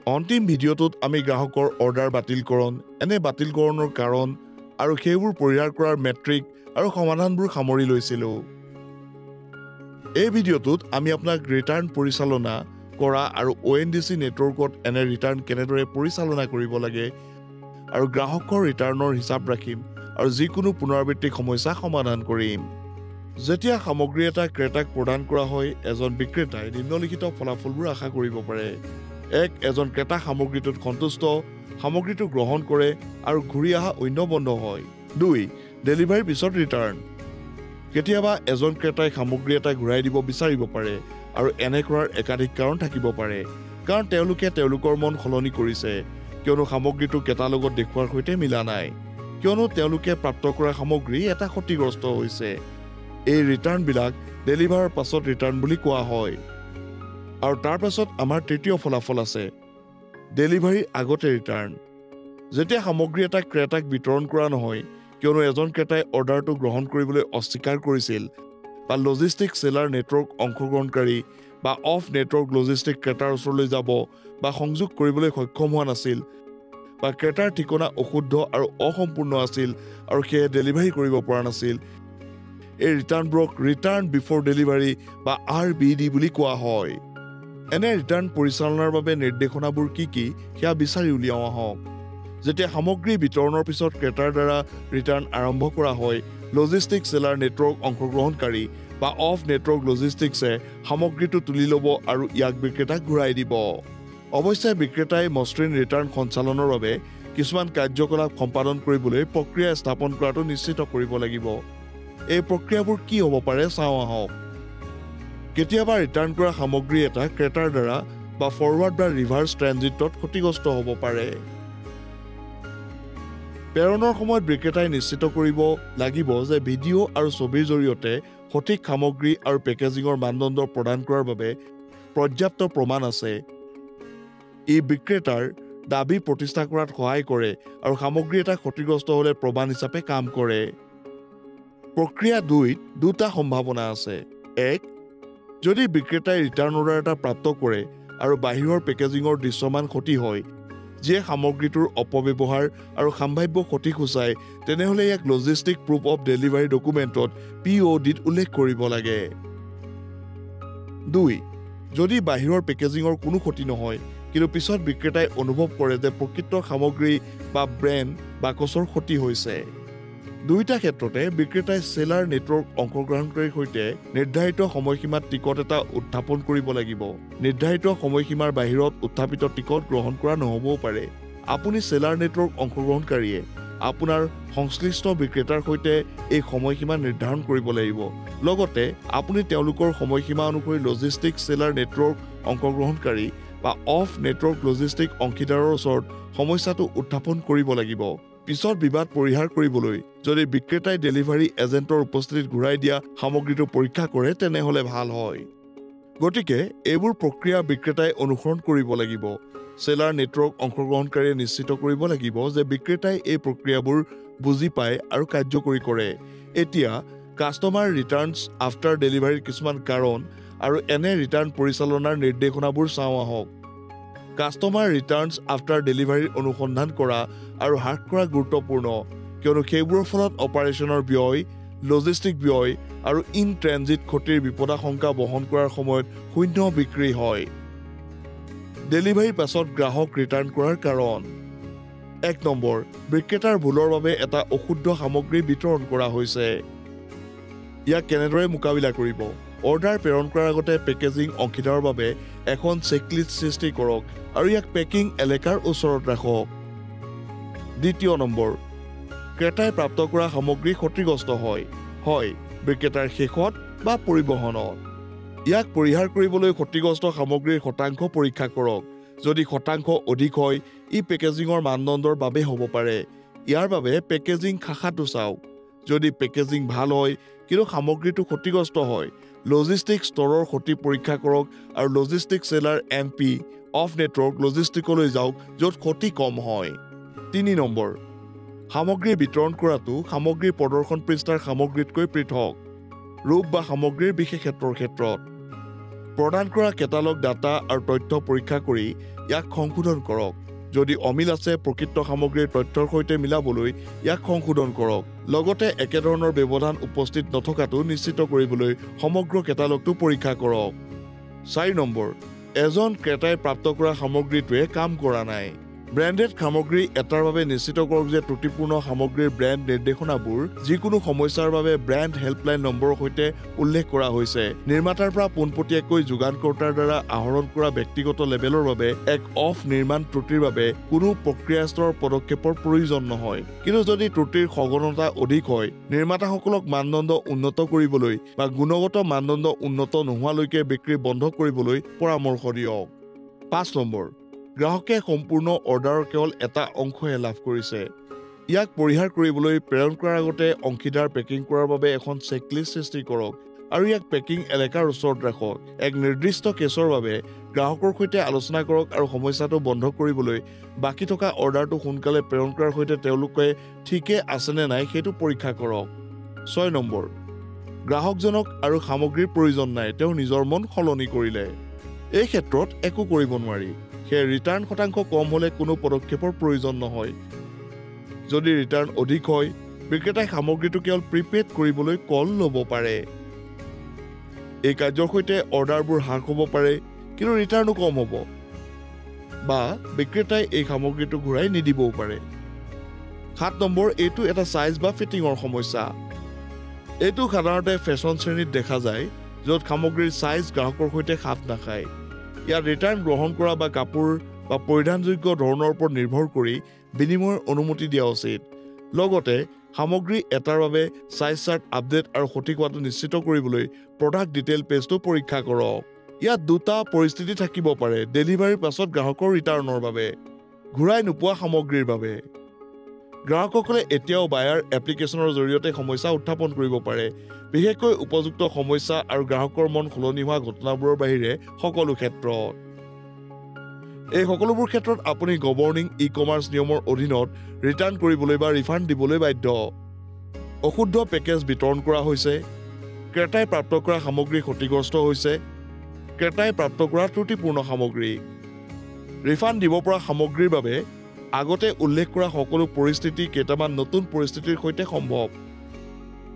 অন্তিম ভিডিঅ'টোত আমি গ্ৰাহকৰ অৰ্ডাৰ বাতিলকৰণ, এনে বাতিলকৰণৰ কাৰণ আৰু সেইবোৰ পৰিহাৰ কৰাৰ মেট্ৰিক আৰু সমাধানবোৰ সামৰি লৈছিলোঁ। এই ভিডিঅ'টোত আমি আপোনাক ৰিটাৰ্ণ পৰিচালনা কৰা আৰু ONDC নেটৱৰ্কত এনে ৰিটাৰ্ণ কেনেদৰে পৰিচালনা কৰিব লাগে আৰু গ্ৰাহকৰ ৰিটাৰ্ণৰ হিচাপ ৰাখিম আৰু যিকোনো পুনৰাবৃত্তিক সমস্যা সমাধান কৰিম। যেতিয়া সামগ্ৰী এটা ক্ৰেতাক প্ৰদান কৰা হয়, এজন বিক্ৰেতাই নিম্নলিখিত ফলাফলবোৰ আশা কৰিব পাৰে। 1. এজন ক্ৰেতা সামগ্ৰীটোত সন্তুষ্ট, সামগ্ৰীটো গ্ৰহণ কৰে আৰু ঘূৰি অহা অন্য বন্ধ হয়। 2. ডেলিভাৰীৰ পিছত ৰিটাৰ্ণ। কেতিয়াবা এজন ক্ৰেতাই সামগ্ৰী এটা ঘূৰাই দিব বিচাৰিব পাৰে আৰু এনে কৰাৰ একাধিক কাৰণ থাকিব পাৰে, কাৰণ তেওঁলোকে তেওঁলোকৰ মন সলনি কৰিছে, কিয়নো সামগ্ৰীটো ক্ৰেতাৰ লগত দেখুওৱাৰ সৈতে মিলা নাই, কিয়নো তেওঁলোকে প্ৰাপ্ত কৰা সামগ্ৰী এটা ক্ষতিগ্ৰস্ত হৈছে। এই ৰিটাৰ্ণবিলাক ডেলিভাৰৰ পাছত ৰিটাৰ্ণ বুলি কোৱা হয়। আৰু তাৰ পাছত আমাৰ তৃতীয় ফলাফল আছে, ডেলিভাৰীৰ আগতে ৰিটাৰ্ণ। যেতিয়া সামগ্ৰী এটা ক্ৰেতাক বিতৰণ কৰা নহয়, কিয়নো এজন ক্ৰেতাই অৰ্ডাৰটো গ্ৰহণ কৰিবলৈ অস্বীকাৰ কৰিছিল, বা লজিষ্টিক চেলাৰ নেটৱৰ্ক অংশগ্ৰহণকাৰী বা অফ নেটৱৰ্ক লজিষ্টিক ক্ৰেতাৰ ওচৰলৈ যাব বা সংযোগ কৰিবলৈ সক্ষম হোৱা নাছিল, বা ক্ৰেতাৰ ঠিকনা অশুদ্ধ আৰু অসম্পূৰ্ণ আছিল আৰু সেয়ে ডেলিভাৰী কৰিব পৰা নাছিল, এই ৰিটাৰ্ণবোৰক ৰিটাৰ্ণ বিফৰ ডেলিভাৰী বা RBD বুলি কোৱা হয়। এনে ৰিটাৰ্ণ পৰিচালনাৰ বাবে নিৰ্দেশনাবোৰ কি সেয়া বিচাৰি উলিয়াও আহক। যেতিয়া সামগ্ৰী বিতৰণৰ পিছত ক্ৰেতাৰ দ্বাৰা ৰিটাৰ্ণ আৰম্ভ কৰা হয়, লজিষ্টিক চেলাৰ নেটৱৰ্ক অংশগ্ৰহণকাৰী বা অফ নেটৱৰ্ক লজিষ্টিক্সে সামগ্ৰীটো তুলি ল'ব আৰু ইয়াক বিক্ৰেতাক ঘূৰাই দিব। অৱশ্যে বিক্ৰেতাই মসৃণ ৰিটাৰ্ণ সঞ্চালনৰ বাবে কিছুমান কাৰ্যকলাপ সম্পাদন কৰিবলৈ প্ৰক্ৰিয়া স্থাপন কৰাটো নিশ্চিত কৰিব লাগিব। এই প্ৰক্ৰিয়াবোৰ কি হ'ব পাৰে চাওঁ আহক। কেতিয়াবা ৰিটাৰ্ণ কৰা সামগ্ৰী এটা ক্ৰেতাৰ দ্বাৰা বা ফৰৱাৰ্ড বা ৰিভাৰ্ছ ট্ৰেনজিটত ক্ষতিগ্ৰস্ত হ'ব পাৰে। প্ৰেৰণৰ সময়ত বিক্ৰেতাই নিশ্চিত কৰিব লাগিব যে ভিডিঅ' আৰু ছবিৰ জৰিয়তে সঠিক সামগ্ৰী আৰু পেকেজিঙৰ মানদণ্ড প্ৰদান কৰাৰ বাবে পৰ্যাপ্ত প্ৰমাণ আছে। ই বিক্ৰেতাৰ দাবী প্ৰতিষ্ঠা কৰাত সহায় কৰে আৰু সামগ্ৰী এটা ক্ষতিগ্ৰস্ত হ'লে প্ৰমাণ হিচাপে কাম কৰে। প্ৰক্ৰিয়া 2ত দুটা সম্ভাৱনা আছে। 1. যদি বিক্ৰেতাই ৰিটাৰ্ণ অৰ্ডাৰ এটা প্ৰাপ্ত কৰে আৰু বাহিৰৰ পেকেজিঙৰ দৃশ্যমান ক্ষতি হয়, যিয়ে সামগ্ৰীটোৰ অপব্যৱহাৰ আৰু সাম্ভাৱ্য ক্ষতি সূচায়, তেনেহ'লে ইয়াক লজিষ্টিক প্ৰুফ অফ ডেলিভাৰী ডকুমেণ্টত PODত উল্লেখ কৰিব লাগে। 2. যদি বাহিৰৰ পেকেজিঙৰ কোনো ক্ষতি নহয়, কিন্তু পিছত বিক্ৰেতাই অনুভৱ কৰে যে প্ৰকৃত সামগ্ৰী বা ব্ৰেণ্ড বাকচৰ ক্ষতি হৈছে। দুয়োটা ক্ষেত্ৰতে বিক্ৰেতাই চেলাৰ নেটৱৰ্ক অংশগ্ৰহণকাৰীৰ সৈতে নিৰ্ধাৰিত সময়সীমাত টিকট এটা উত্থাপন কৰিব লাগিব। নিৰ্ধাৰিত সময়সীমাৰ বাহিৰত উত্থাপিত টিকট গ্ৰহণ কৰা নহ'বও পাৰে। আপুনি চেলাৰ নেটৱৰ্ক অংশগ্ৰহণকাৰীয়ে আপোনাৰ সংশ্লিষ্ট বিক্ৰেতাৰ সৈতে এই সময়সীমা নিৰ্ধাৰণ কৰিব লাগিব। লগতে আপুনি তেওঁলোকৰ সময়সীমা অনুসৰি লজিষ্টিক চেলাৰ নেটৱৰ্ক অংশগ্ৰহণকাৰী বা অফ নেটৱৰ্ক লজিষ্টিক অংশীদাৰৰ ওচৰত সমস্যাটো উত্থাপন কৰিব লাগিব। পিছত বিবাদ পৰিহাৰ কৰিবলৈ যদি বিক্ৰেতাই ডেলিভাৰী এজেণ্টৰ উপস্থিতিত ঘূৰাই দিয়া সামগ্ৰীটো পৰীক্ষা কৰে, তেনেহ'লে ভাল হয়। গতিকে এইবোৰ প্ৰক্ৰিয়া বিক্ৰেতাই অনুসৰণ কৰিব লাগিব। চেলাৰ নেটৱৰ্ক অংশগ্ৰহণকাৰীয়ে নিশ্চিত কৰিব লাগিব যে বিক্ৰেতাই এই প্ৰক্ৰিয়াবোৰ বুজি পায় আৰু কাৰ্যকৰী কৰে। এতিয়া কাষ্টমাৰ ৰিটাৰ্ণছ আফটাৰ ডেলিভাৰীৰ কিছুমান কাৰণ আৰু এনে ৰিটাৰ্ণ পৰিচালনাৰ নিৰ্দেশনাবোৰ চাওঁ আহক। কাষ্টমাৰ ৰিটাৰ্ণছ আফটাৰ ডেলিভাৰীৰ অনুসন্ধান কৰা আৰু হ্ৰাস কৰা গুৰুত্বপূৰ্ণ, কিয়নো সেইবোৰৰ ফলত অপাৰেশ্যনৰ ব্যয়, লজিষ্টিক ব্যয় আৰু ইন ট্ৰেনজিট ক্ষতিৰ বিপদাশংকা বহন কৰাৰ সময়ত শূন্য বিক্ৰী হয়। ডেলিভাৰীৰ পাছত গ্ৰাহক ৰিটাৰ্ণ কৰাৰ কাৰণ। 1 নম্বৰ, বিক্ৰেতাৰ ভুলৰ বাবে এটা অশুদ্ধ সামগ্ৰী বিতৰণ কৰা হৈছে। ইয়াক কেনেদৰে মোকাবিলা কৰিব? অৰ্ডাৰ প্ৰেৰণ কৰাৰ আগতে পেকেজিং অংশীদাৰৰ বাবে এখন চেকলিষ্ট সৃষ্টি কৰক আৰু ইয়াক পেকিং এলেকাৰ ওচৰত ৰাখক। 2 নম্বৰ, ক্ৰেতাই প্ৰাপ্ত কৰা সামগ্ৰী ক্ষতিগ্ৰস্ত হয় বিক্ৰেতাৰ শেষত বা পৰিবহণত। ইয়াক পৰিহাৰ কৰিবলৈ ক্ষতিগ্ৰস্ত সামগ্ৰীৰ শতাংশ পৰীক্ষা কৰক। যদি শতাংশ অধিক হয়, ই পেকেজিঙৰ মানদণ্ডৰ বাবে হ'ব পাৰে। ইয়াৰ বাবে পেকেজিং শাখাটো চাওক। যদি পেকেজিং ভাল হয় কিন্তু সামগ্ৰীটো ক্ষতিগ্ৰস্ত হয়, লজিষ্টিক ষ্টৰৰ ক্ষতি পৰীক্ষা কৰক আৰু logistic seller MP of network লজিষ্টিকলৈ যাওক য'ত ক্ষতি কম হয়। 3 নম্বৰ, সামগ্ৰী বিতৰণ কৰাটো সামগ্ৰীৰ প্ৰদৰ্শন পৃষ্ঠাৰ সামগ্ৰীতকৈ পৃথক, ৰূপ বা সামগ্ৰীৰ বিশেষত্বৰ ক্ষেত্ৰত। প্ৰদান কৰা কেটালগ ডাটা আৰু তথ্য পৰীক্ষা কৰি ইয়াক সংশোধন কৰক। যদি অমিল আছে প্ৰকৃত সামগ্ৰীৰ তথ্যৰ সৈতে মিলাবলৈ ইয়াক সংশোধন কৰক। লগতে একেধৰণৰ ব্যৱধান উপস্থিত নথকাটো নিশ্চিত কৰিবলৈ সমগ্ৰ কেটালগটো পৰীক্ষা কৰক। 4 নম্বৰ, এজন ক্ৰেতাই প্ৰাপ্ত কৰা সামগ্ৰীটোৱে কাম কৰা নাই। ব্ৰেণ্ডেড সামগ্ৰী এটাৰ বাবে নিশ্চিত কৰক যে ত্ৰুটিপূৰ্ণ সামগ্ৰীৰ ব্ৰেণ্ড নিৰ্দেশনাবোৰ যিকোনো সমস্যাৰ বাবে ব্ৰেণ্ড হেল্পলাইন নম্বৰৰ সৈতে উল্লেখ কৰা হৈছে। নিৰ্মাতাৰ পৰা পোনপটীয়াকৈ যোগানকৰ্তাৰ দ্বাৰা আহৰণ কৰা ব্যক্তিগত লেবেলৰ বাবে এক অফ নিৰ্মাণ ত্ৰুটিৰ বাবে কোনো প্ৰক্ৰিয়াস্তৰৰ পদক্ষেপৰ প্ৰয়োজন নহয়। কিন্তু যদি ত্ৰুটিৰ সঘনতা অধিক হয়, নিৰ্মাতাসকলক মানদণ্ড উন্নত কৰিবলৈ বা গুণগত মানদণ্ড উন্নত নোহোৱালৈকে বিক্ৰী বন্ধ কৰিবলৈ পৰামৰ্শ দিয়ক। 5 নম্বৰ, গ্ৰাহকে সম্পূৰ্ণ অৰ্ডাৰৰ কেৱল এটা অংশহে লাভ কৰিছে। ইয়াক পৰিহাৰ কৰিবলৈ প্ৰেৰণ কৰাৰ আগতে অংশীদাৰ পেকিং কৰাৰ বাবে এখন চেকলিষ্ট সৃষ্টি কৰক আৰু ইয়াক পেকিং এলেকাৰ ওচৰত ৰাখক। এক নিৰ্দিষ্ট কেছৰ বাবে গ্ৰাহকৰ সৈতে আলোচনা কৰক আৰু সমস্যাটো বন্ধ কৰিবলৈ বাকী থকা অৰ্ডাৰটো সোনকালে প্ৰেৰণ কৰাৰ সৈতে তেওঁলোকে ঠিকে আছেনে নাই সেইটো পৰীক্ষা কৰক। 6 নম্বৰ, গ্ৰাহকজনক আৰু সামগ্ৰীৰ প্ৰয়োজন নাই, তেওঁ নিজৰ মন সলনি কৰিলে। এই ক্ষেত্ৰত একো কৰিব নোৱাৰি। সেই ৰিটাৰ্ণ শতাংশ কম হ'লে কোনো পদক্ষেপৰ প্ৰয়োজন নহয়। যদি ৰিটাৰ্ণ অধিক হয়, বিক্ৰেতাই সামগ্ৰীটো কেৱল প্ৰিপেড কৰিবলৈ কল ল'ব পাৰে। এই কাৰ্যৰ সৈতে অৰ্ডাৰবোৰ হ্ৰাস হ'ব পাৰে, কিন্তু ৰিটাৰ্ণো কম হ'ব, বা বিক্ৰেতাই এই সামগ্ৰীটো ঘূৰাই নিদিবও পাৰে। 7 নম্বৰ, এইটো এটা চাইজ বা ফিটিঙৰ সমস্যা। এইটো সাধাৰণতে ফেশ্বন শ্ৰেণীত দেখা যায়, য'ত সামগ্ৰীৰ চাইজ গ্ৰাহকৰ সৈতে খাপ নাখায়। ইয়াত ৰিটাৰ্ণ গ্ৰহণ কৰা বা কাপোৰ বা পৰিধানযোগ্য ধৰণৰ ওপৰত নিৰ্ভৰ কৰি বিনিময়ৰ অনুমতি দিয়া উচিত। লগতে সামগ্ৰী এটাৰ বাবে চাইজ চাৰ্ট আপডেট আৰু সঠিক হোৱাটো নিশ্চিত কৰিবলৈ প্ৰডাক্ট ডিটেইল পেজটো পৰীক্ষা কৰক। ইয়াত দুটা পৰিস্থিতি থাকিব পাৰে: ডেলিভাৰীৰ পাছত গ্ৰাহকৰ ৰিটাৰ্ণৰ বাবে, ঘূৰাই নোপোৱা সামগ্ৰীৰ বাবে। গ্ৰাহকসকলে এতিয়াও বায়াৰ এপ্লিকেশ্যনৰ জৰিয়তে সমস্যা উত্থাপন কৰিব পাৰে, বিশেষকৈ উপযুক্ত সমস্যা আৰু গ্ৰাহকৰ মন সলনি হোৱা ঘটনাবোৰৰ বাহিৰে সকলো ক্ষেত্ৰত। এই সকলোবোৰ ক্ষেত্ৰত আপুনি গভৰ্ণিং ই-কমাৰ্চ নিয়মৰ অধীনত ৰিটাৰ্ণ কৰিবলৈ বা ৰিফাণ্ড দিবলৈ বাধ্য। অশুদ্ধ পেকেজ বিতৰণ কৰা হৈছে, ক্ৰেতাই প্ৰাপ্ত কৰা সামগ্ৰী ক্ষতিগ্ৰস্ত হৈছে, ক্ৰেতাই প্ৰাপ্ত কৰা ত্ৰুটিপূৰ্ণ সামগ্ৰী। ৰিফাণ্ড দিব পৰা সামগ্ৰীৰ বাবে আগতে উল্লেখ কৰা সকলো পৰিস্থিতি কেইটামান নতুন পৰিস্থিতিৰ সৈতে সম্ভৱ।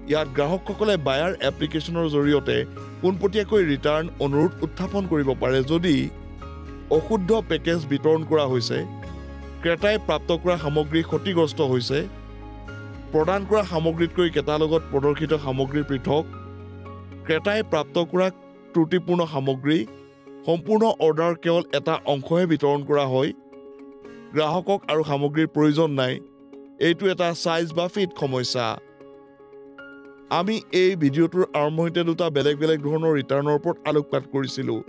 ইয়াত গ্ৰাহকসকলে বায়াৰ এপ্লিকেশ্যনৰ জৰিয়তে পোনপটীয়াকৈ ৰিটাৰ্ণ অনুৰোধ উত্থাপন কৰিব পাৰে যদি অশুদ্ধ পেকেজ বিতৰণ কৰা হৈছে, ক্ৰেতাই প্ৰাপ্ত কৰা সামগ্ৰী ক্ষতিগ্ৰস্ত হৈছে, প্ৰদান কৰা সামগ্ৰীতকৈ কেটালগত প্ৰদৰ্শিত সামগ্ৰী পৃথক, ক্ৰেতাই প্ৰাপ্ত কৰা ত্ৰুটিপূৰ্ণ সামগ্ৰী, সম্পূৰ্ণ অৰ্ডাৰ কেৱল এটা অংশহে বিতৰণ কৰা হয়, গ্ৰাহকক আৰু সামগ্ৰীৰ প্ৰয়োজন নাই। এইটো এটা চাইজ বা ফিট সমস্যা। আমি এই ভিডিঅ'টোৰ আৰম্ভণিতে দুটা বেলেগ বেলেগ ধৰণৰ ৰিটাৰ্ণৰ ওপৰত আলোকপাত কৰিছিলোঁ।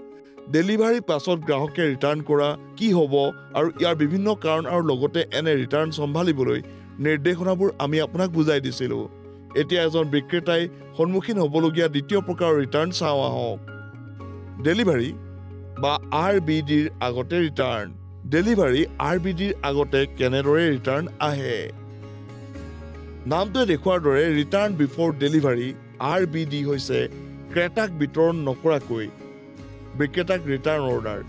ডেলিভাৰীৰ পাছত গ্ৰাহকে ৰিটাৰ্ণ কৰা কি হ'ব আৰু ইয়াৰ বিভিন্ন কাৰণ আৰু লগতে এনে ৰিটাৰ্ণ চম্ভালিবলৈ নিৰ্দেশনাবোৰ আমি আপোনাক বুজাই দিছিলোঁ। এতিয়া এজন বিক্ৰেতাই সন্মুখীন হ'বলগীয়া দ্বিতীয় প্ৰকাৰৰ ৰিটাৰ্ণ চাওঁ আহক। ডেলিভাৰী বা RBDৰ আগতে ৰিটাৰ্ণ। ডেলিভাৰী RBDৰ আগতে কেনেদৰে ৰিটাৰ্ণ আহে? নামটোৱে দেখুওৱাৰ দৰে ৰিটাৰ্ণ বিফৰ ডেলিভাৰী RBD হৈছে ক্ৰেতাক বিতৰণ নকৰাকৈ বিক্ৰেতাক ৰিটাৰ্ণ অৰ্ডাৰ।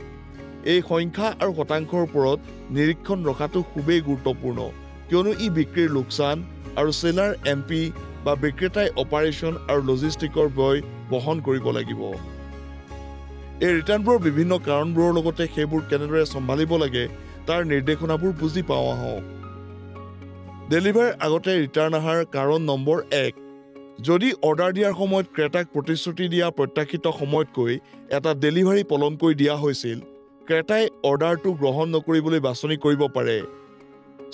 এই সংখ্যা আৰু শতাংশৰ ওপৰত নিৰীক্ষণ ৰখাটো খুবেই গুৰুত্বপূৰ্ণ, কিয়নো ই বিক্ৰীৰ লোকচান আৰু চেলাৰ MP বা বিক্ৰেতাই অপাৰেশ্যন আৰু লজিষ্টিকৰ ব্যয় বহন কৰিব লাগিব। এই ৰিটাৰ্ণবোৰৰ বিভিন্ন কাৰণবোৰৰ লগতে সেইবোৰ কেনেদৰে চম্ভালিব লাগে তাৰ নিৰ্দেশনাবোৰ বুজি পাওঁ আহক। ডেলিভাৰীৰ আগতে ৰিটাৰ্ণ অহাৰ কাৰণ নম্বৰ 1। যদি অৰ্ডাৰ দিয়াৰ সময়ত ক্ৰেতাক প্ৰতিশ্ৰুতি দিয়া প্ৰত্যাশিত সময়তকৈ এটা ডেলিভাৰী পলমকৈ দিয়া হৈছিল, ক্ৰেতাই অৰ্ডাৰটো গ্ৰহণ নকৰিবলৈ বাছনি কৰিব পাৰে।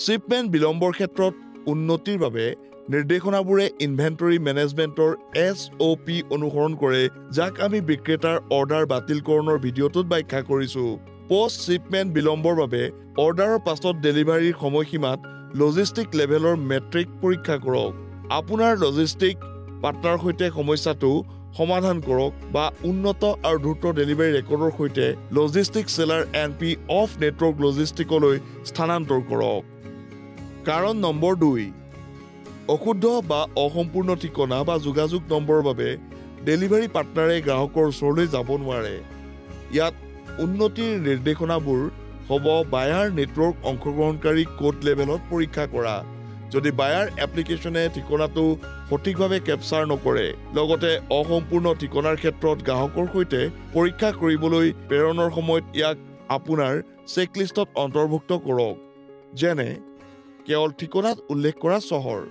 শ্বিপমেণ্ট বিলম্বৰ ক্ষেত্ৰত উন্নতিৰ বাবে নিৰ্দেশনাবোৰে ইনভেণ্টৰী মেনেজমেণ্টৰ SOP অনুসৰণ কৰে, যাক আমি বিক্ৰেতাৰ অৰ্ডাৰ বাতিলকৰণৰ ভিডিঅ'টোত ব্যাখ্যা কৰিছোঁ। পোষ্ট শ্বিপমেণ্ট বিলম্বৰ বাবে অৰ্ডাৰৰ পাছত ডেলিভাৰীৰ সময়সীমাত লজিষ্টিক লেভেলৰ মেট্ৰিক পৰীক্ষা কৰক। আপোনাৰ লজিষ্টিক পাৰ্টনাৰৰ সৈতে সমস্যাটো সমাধান কৰক বা উন্নত আৰু দ্ৰুত ডেলিভাৰী ৰেকৰ্ডৰ সৈতে logistic seller NP of network লজিষ্টিকলৈ স্থানান্তৰ কৰক। কাৰণ নম্বৰ 2। অশুদ্ধ বা অসম্পূৰ্ণ ঠিকনা বা যোগাযোগ নম্বৰৰ বাবে ডেলিভাৰী পাৰ্টনাৰে গ্ৰাহকৰ ওচৰলৈ যাব নোৱাৰে। ইয়াত উন্নতিৰ নিৰ্দেশনাবোৰ হ'ব বায়াৰ নেটৱৰ্ক অংশগ্ৰহণকাৰী কোড লেভেলত পৰীক্ষা কৰা। যদি বায়াৰ এপ্লিকেশ্যনে ঠিকনাটো সঠিকভাৱে কেপচাৰ নকৰে, লগতে অসম্পূৰ্ণ ঠিকনাৰ ক্ষেত্ৰত গ্ৰাহকৰ সৈতে পৰীক্ষা কৰিবলৈ প্ৰেৰণৰ সময়ত ইয়াক আপোনাৰ চেকলিষ্টত অন্তৰ্ভুক্ত কৰক, যেনে কেৱল ঠিকনাত উল্লেখ কৰা চহৰ।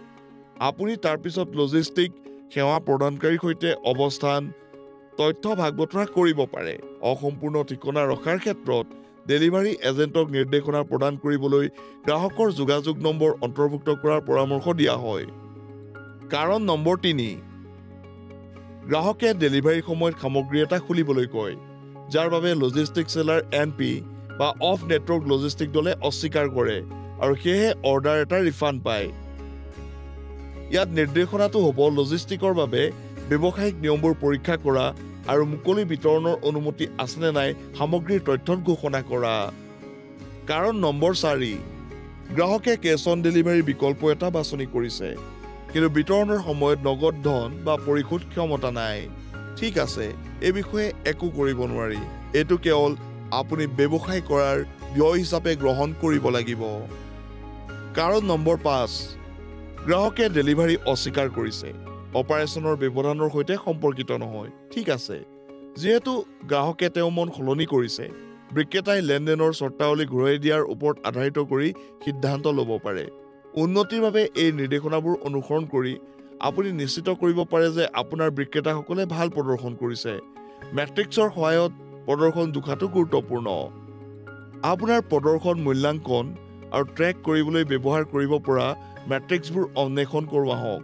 আপুনি তাৰ পিছত লজিষ্টিক সেৱা প্ৰদানকাৰীৰ সৈতে অৱস্থান তথ্য ভাগ বতৰা কৰিব পাৰে। অসম্পূৰ্ণ ঠিকনা ৰখাৰ ক্ষেত্ৰত ডেলিভাৰী এজেণ্টক নিৰ্দেশনা প্ৰদান কৰিবলৈ গ্ৰাহকৰ যোগাযোগ নম্বৰ অন্তৰ্ভুক্ত কৰাৰ পৰামৰ্শ দিয়া হয়। কাৰণ নম্বৰ 3, গ্ৰাহকে ডেলিভাৰীৰ সময়ত সামগ্ৰী এটা খুলিবলৈ কয়, যাৰ বাবে লজিষ্টিক সেলাৰ NP বা অফ নেটৱৰ্ক লজিষ্টিক দলে অস্বীকাৰ কৰে আৰু সেয়েহে অৰ্ডাৰ এটা ৰিফাণ্ড পায়। ইয়াত নিৰ্দেশনাটো হ'ব লজিষ্টিকৰ বাবে ব্যৱসায়িক নিয়মবোৰ পৰীক্ষা কৰা আৰু মুকলি বিতৰণৰ অনুমতি আছেনে নাই সামগ্ৰীৰ তথ্যত ঘোষণা কৰা। কাৰণ নম্বৰ 4, গ্ৰাহকে কেছ অন ডেলিভাৰী বিকল্প এটা বাছনি কৰিছে, কিন্তু বিতৰণৰ সময়ত নগদ ধন বা পৰিশোধ ক্ষমতা নাই। ঠিক আছে, এই বিষয়ে একো কৰিব নোৱাৰি। এইটো কেৱল আপুনি ব্যৱসায় কৰাৰ ব্যয় হিচাপে গ্ৰহণ কৰিব লাগিব। কাৰণ নম্বৰ 5, গ্ৰাহকে ডেলিভাৰী অস্বীকাৰ কৰিছে, অপাৰেশ্যনৰ ব্যৱধানৰ সৈতে সম্পৰ্কিত নহয়। ঠিক আছে, যিহেতু গ্ৰাহকে তেওঁৰ মন সলনি কৰিছে, বিক্ৰেতাই লেনদেনৰ চৰ্তাৱলী ঘূৰাই দিয়াৰ ওপৰত আধাৰিত কৰি সিদ্ধান্ত ল'ব পাৰে। উন্নতিৰ বাবে এই নিৰ্দেশনাবোৰ অনুসৰণ কৰি আপুনি নিশ্চিত কৰিব পাৰে যে আপোনাৰ বিক্ৰেতাসকলে ভাল প্ৰদৰ্শন কৰিছে। মেট্ৰিক্সৰ সহায়ত প্ৰদৰ্শন জোখাটো গুৰুত্বপূৰ্ণ। আপোনাৰ প্ৰদৰ্শন মূল্যাংকন আৰু ট্ৰেক কৰিবলৈ ব্যৱহাৰ কৰিব পৰা মেট্ৰিক্সবোৰ অন্বেষণ কৰোৱা হওক।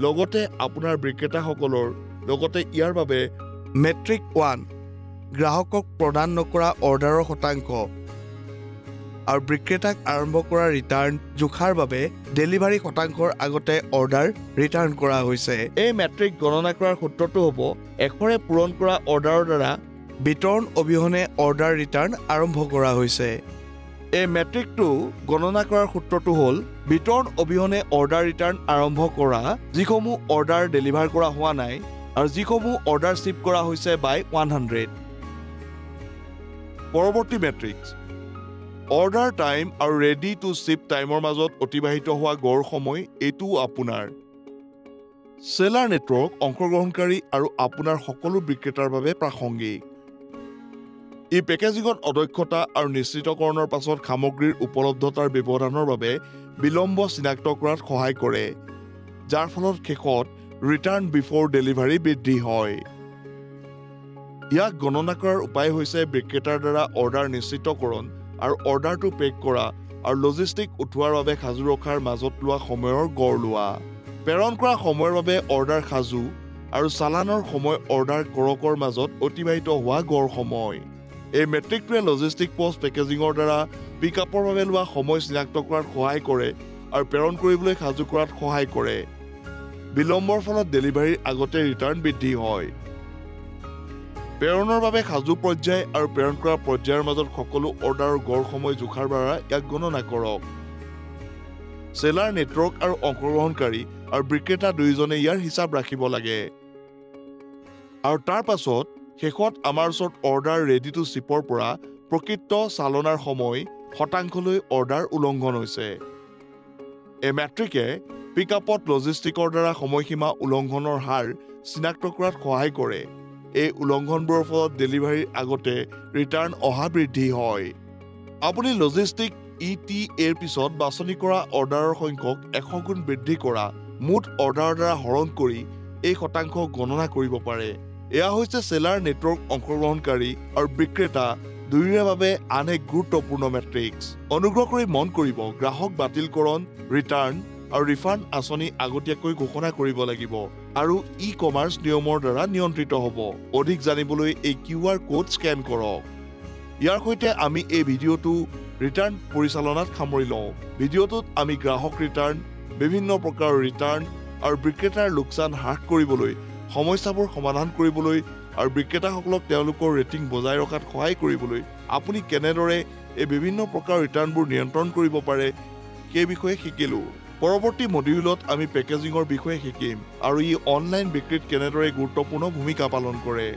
লগতে আপোনাৰ বিক্ৰেতাসকলৰ লগতে ইয়াৰ বাবে মেট্ৰিক 1 গ্ৰাহকক প্ৰদান নকৰা অৰ্ডাৰৰ শতাংশ আৰু বিক্ৰেতাক আৰম্ভ কৰা ৰিটাৰ্ণ জোখাৰ বাবে ডেলিভাৰী শতাংশৰ আগতে অৰ্ডাৰ ৰিটাৰ্ণ কৰা হৈছে। এই মেট্ৰিক গণনা কৰাৰ সূত্ৰটো হ'ব 100ৰে পূৰণ কৰা অৰ্ডাৰৰ দ্বাৰা বিতৰণ অবিহনে অৰ্ডাৰ ৰিটাৰ্ণ আৰম্ভ কৰা হৈছে। এই মেট্ৰিকটো গণনা কৰাৰ সূত্ৰটো হ'ল বিতৰণ অবিহনে অৰ্ডাৰ ৰিটাৰ্ণ আৰম্ভ কৰা যিসমূহ অৰ্ডাৰ ডেলিভাৰ কৰা হোৱা নাই আৰু যিসমূহ অৰ্ডাৰ শ্বিপ কৰা হৈছে বাই 100। পৰৱৰ্তী মেট্ৰিক্স অৰ্ডাৰ টাইম আৰু ৰেডি টু শ্বিপ টাইমৰ মাজত অতিবাহিত হোৱা গড় সময়। এইটোও আপোনাৰ সেলাৰ নেটৱৰ্ক অংশগ্ৰহণকাৰী আৰু আপোনাৰ সকলো বিক্ৰেতাৰ বাবে প্ৰাসংগিক। ই পেকেজিঙত অদক্ষতা আৰু নিশ্চিতকৰণৰ পাছত সামগ্ৰীৰ উপলব্ধতাৰ ব্যৱধানৰ বাবে বিলম্ব চিনাক্ত কৰাত সহায় কৰে, যাৰ ফলত শেষত ৰিটাৰ্ণ বিফৰ ডেলিভাৰী বৃদ্ধি হয়। ইয়াক গণনা কৰাৰ উপায় হৈছে বিক্ৰেতাৰ দ্বাৰা অৰ্ডাৰ নিশ্চিতকৰণ আৰু অৰ্ডাৰটো পেক কৰা আৰু লজিষ্টিক উঠোৱাৰ বাবে সাজু ৰখাৰ মাজত লোৱা সময়ৰ গড় লোৱা। প্ৰেৰণ কৰা সময়ৰ বাবে অৰ্ডাৰ সাজু আৰু চালানৰ সময় অৰ্ডাৰ কৰকৰ মাজত অতিবাহিত হোৱা গড় সময়। এই মেট্ৰিকটোৱে লজিষ্টিক পষ্ট পেকেজিঙৰ দ্বাৰা পিকআপৰ বাবে লোৱা সময় চিনাক্ত কৰাত সহায় কৰে আৰু প্ৰেৰণ কৰিবলৈ সাজু কৰাত সহায় কৰে। বিলম্বৰ ফলত ডেলিভাৰীৰ আগতে ৰিটাৰ্ণ বৃদ্ধি হয়। প্ৰেৰণৰ বাবে সাজু পৰ্যায় আৰু প্ৰেৰণ কৰা পৰ্যায়ৰ মাজত সকলো অৰ্ডাৰৰ গড় সময় জোখাৰ দ্বাৰা ইয়াক গণনা কৰক। সেলাৰ নেটৱৰ্ক আৰু অংশগ্ৰহণকাৰী আৰু বিক্ৰেতা দুয়োজনে ইয়াৰ হিচাপ ৰাখিব লাগে। আৰু তাৰ পাছত শেষত আমাৰ ওচৰত অৰ্ডাৰ ৰেডি টু শ্বিপৰ পৰা প্ৰকৃত চালনাৰ সময় শতাংশলৈ অৰ্ডাৰ উলংঘন হৈছে। এই মেট্ৰিকে পিকআপত লজিষ্টিকৰ দ্বাৰা সময়সীমা উলংঘনৰ হাৰ চিনাক্ত কৰাত সহায় কৰে। এই উলংঘনবোৰৰ ফলত ডেলিভাৰীৰ আগতে ৰিটাৰ্ণ অহা বৃদ্ধি হয়। আপুনি লজিষ্টিক ETAৰ পিছত বাছনি কৰা অৰ্ডাৰৰ সংখ্যক 100 গুণ বৃদ্ধি কৰা মুঠ অৰ্ডাৰৰ দ্বাৰা হৰণ কৰি এই শতাংশ গণনা কৰিব পাৰে। এয়া হৈছে সেলাৰ নেটৱৰ্ক অংশগ্ৰহণকাৰী আৰু বিক্ৰেতা দুয়োৰে বাবে আন এক গুৰুত্বপূৰ্ণ মেট্ৰিক্স। অনুগ্ৰহ কৰি মন কৰিব, গ্ৰাহক বাতিলকৰণ, ৰিটাৰ্ণ আৰু ৰিফাণ্ড আঁচনি আগতীয়াকৈ ঘোষণা কৰিব লাগিব আৰু ই-কমাৰ্চ নিয়মৰ দ্বাৰা নিয়ন্ত্ৰিত হ'ব। অধিক জানিবলৈ এই QR কোড স্কেন কৰক। ইয়াৰ সৈতে আমি এই ভিডিঅ'টো ৰিটাৰ্ণ পৰিচালনাত সামৰি লওঁ। ভিডিঅ'টোত আমি গ্ৰাহক ৰিটাৰ্ণ, বিভিন্ন প্ৰকাৰৰ ৰিটাৰ্ণ আৰু বিক্ৰেতাৰ লোকচান হ্ৰাস কৰিবলৈ, সমস্যাবোৰ সমাধান কৰিবলৈ আৰু বিক্ৰেতাসকলক তেওঁলোকৰ ৰেটিং বজাই ৰখাত সহায় কৰিবলৈ আপুনি কেনেদৰে এই বিভিন্ন প্ৰকাৰৰ ৰিটাৰ্ণবোৰ নিয়ন্ত্ৰণ কৰিব পাৰে সেই বিষয়ে শিকিলোঁ। পৰৱৰ্তী মডিউলত আমি পেকেজিঙৰ বিষয়ে শিকিম আৰু ই অনলাইন বিক্ৰীত কেনেদৰে গুৰুত্বপূৰ্ণ ভূমিকা পালন কৰে।